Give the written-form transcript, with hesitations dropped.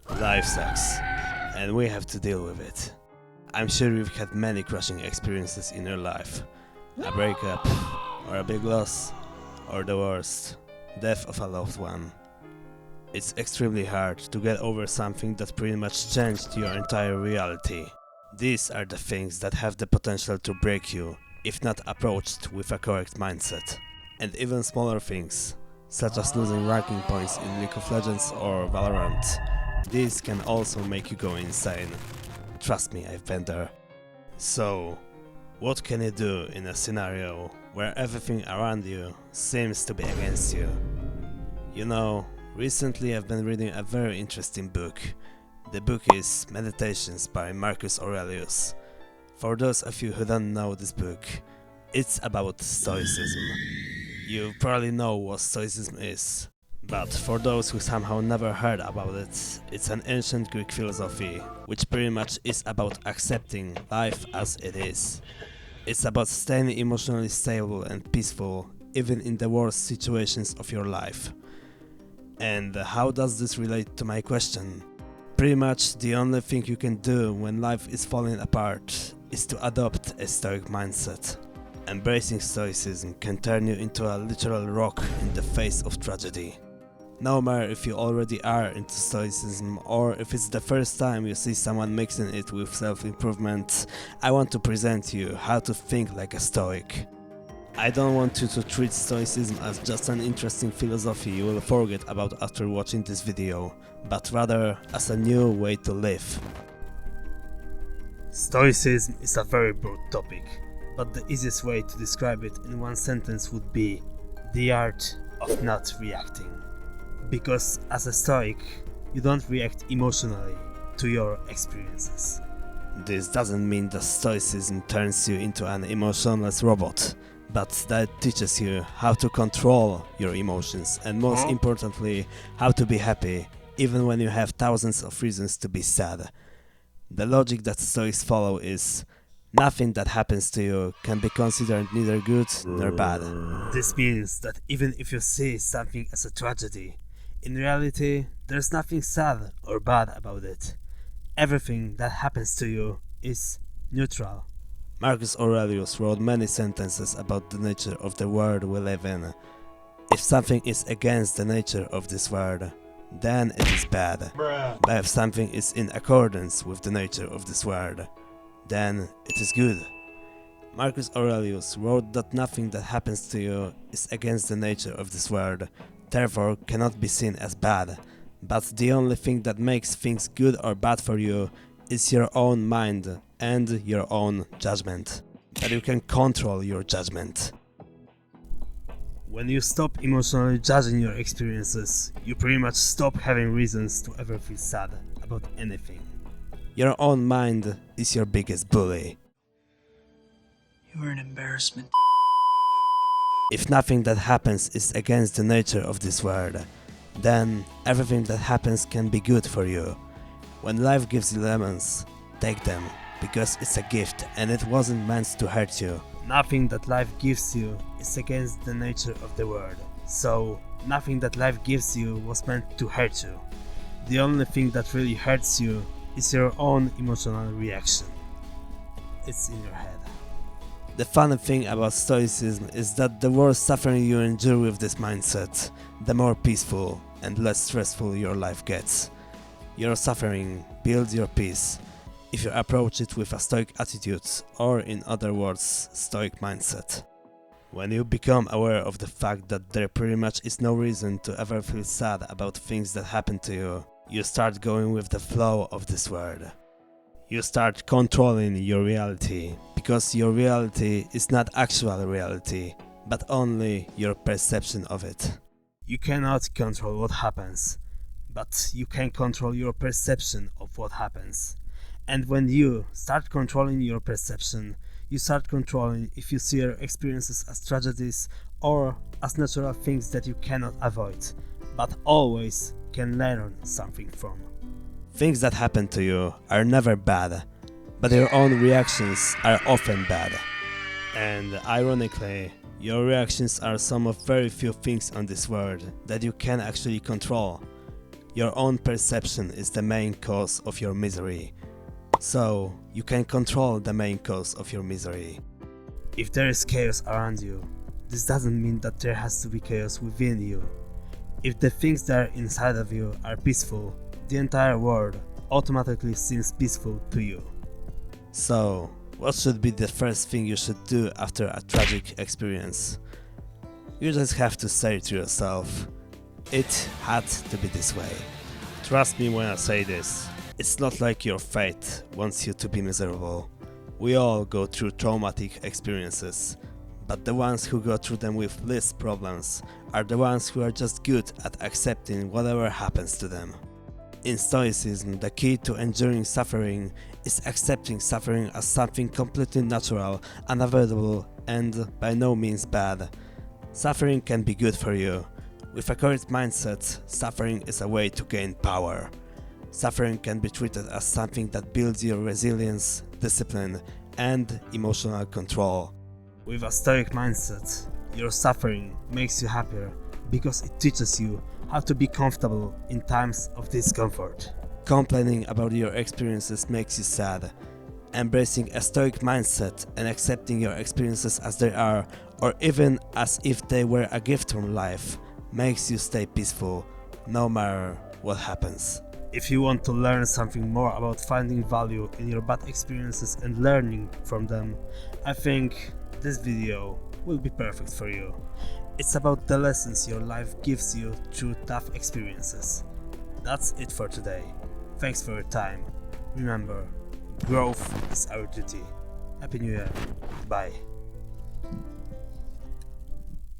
Life sucks, and we have to deal with it. I'm sure you've had many crushing experiences in your life. A breakup, or a big loss, or the worst, death of a loved one. It's extremely hard to get over something that pretty much changed your entire reality. These are the things that have the potential to break you, if not approached with a correct mindset. And even smaller things, such as losing ranking points in League of Legends or Valorant. These can also make you go insane. Trust me, I've been there. So, what can you do in a scenario where everything around you seems to be against you? You know, recently I've been reading a very interesting book. The book is Meditations by Marcus Aurelius. For those of you who don't know this book, it's about stoicism. You probably know what stoicism is, but for those who somehow never heard about it, it's an ancient Greek philosophy, which pretty much is about accepting life as it is. It's about staying emotionally stable and peaceful, even in the worst situations of your life. And how does this relate to my question? Pretty much the only thing you can do when life is falling apart is to adopt a stoic mindset. Embracing stoicism can turn you into a literal rock in the face of tragedy. No matter if you already are into stoicism or if it's the first time you see someone mixing it with self-improvement, I want to present to you how to think like a stoic. I don't want you to treat stoicism as just an interesting philosophy you will forget about after watching this video, but rather as a new way to live. Stoicism is a very broad topic, but the easiest way to describe it in one sentence would be the art of not reacting. Because as a stoic, you don't react emotionally to your experiences. This doesn't mean that stoicism turns you into an emotionless robot, but that teaches you how to control your emotions and most importantly, how to be happy even when you have thousands of reasons to be sad. The logic that stoics follow is nothing that happens to you can be considered neither good nor bad. This means that even if you see something as a tragedy, in reality, there's nothing sad or bad about it. Everything that happens to you is neutral. Marcus Aurelius wrote many sentences about the nature of the world we live in. If something is against the nature of this world, then it is bad. But if something is in accordance with the nature of this world, then it is good. Marcus Aurelius wrote that nothing that happens to you is against the nature of this world, therefore cannot be seen as bad, but the only thing that makes things good or bad for you is your own mind and your own judgment. But you can control your judgment. When you stop emotionally judging your experiences, you pretty much stop having reasons to ever feel sad about anything. Your own mind is your biggest bully. You are an embarrassment. If nothing that happens is against the nature of this world, then everything that happens can be good for you. When life gives you lemons, take them, because it's a gift and it wasn't meant to hurt you. Nothing that life gives you is against the nature of the world, so nothing that life gives you was meant to hurt you. The only thing that really hurts you is your own emotional reaction. It's in your head. The funny thing about stoicism is that the worse suffering you endure with this mindset, the more peaceful and less stressful your life gets. Your suffering builds your peace if you approach it with a stoic attitude, or in other words, stoic mindset. When you become aware of the fact that there pretty much is no reason to ever feel sad about things that happen to you, you start going with the flow of this world. You start controlling your reality, because your reality is not actual reality, but only your perception of it. You cannot control what happens, but you can control your perception of what happens. And when you start controlling your perception, you start controlling if you see your experiences as tragedies or as natural things that you cannot avoid, but always can learn something from. Things that happen to you are never bad, but your own reactions are often bad. And ironically, your reactions are some of very few things on this world that you can actually control. Your own perception is the main cause of your misery. So, you can control the main cause of your misery. If there is chaos around you, this doesn't mean that there has to be chaos within you. If the things that are inside of you are peaceful, the entire world automatically seems peaceful to you. So, what should be the first thing you should do after a tragic experience? You just have to say to yourself, it had to be this way. Trust me when I say this. It's not like your fate wants you to be miserable. We all go through traumatic experiences, but the ones who go through them with least problems are the ones who are just good at accepting whatever happens to them. In Stoicism, the key to enduring suffering is accepting suffering as something completely natural, unavoidable, and by no means bad. Suffering can be good for you. With a correct mindset, suffering is a way to gain power. Suffering can be treated as something that builds your resilience, discipline, and emotional control. With a stoic mindset, your suffering makes you happier because it teaches you how to be comfortable in times of discomfort. Complaining about your experiences makes you sad. Embracing a stoic mindset and accepting your experiences as they are, or even as if they were a gift from life, makes you stay peaceful, no matter what happens. If you want to learn something more about finding value in your bad experiences and learning from them, I think this video will be perfect for you. It's about the lessons your life gives you through tough experiences. That's it for today. Thanks for your time. Remember, growth is our duty. Happy New Year. Bye.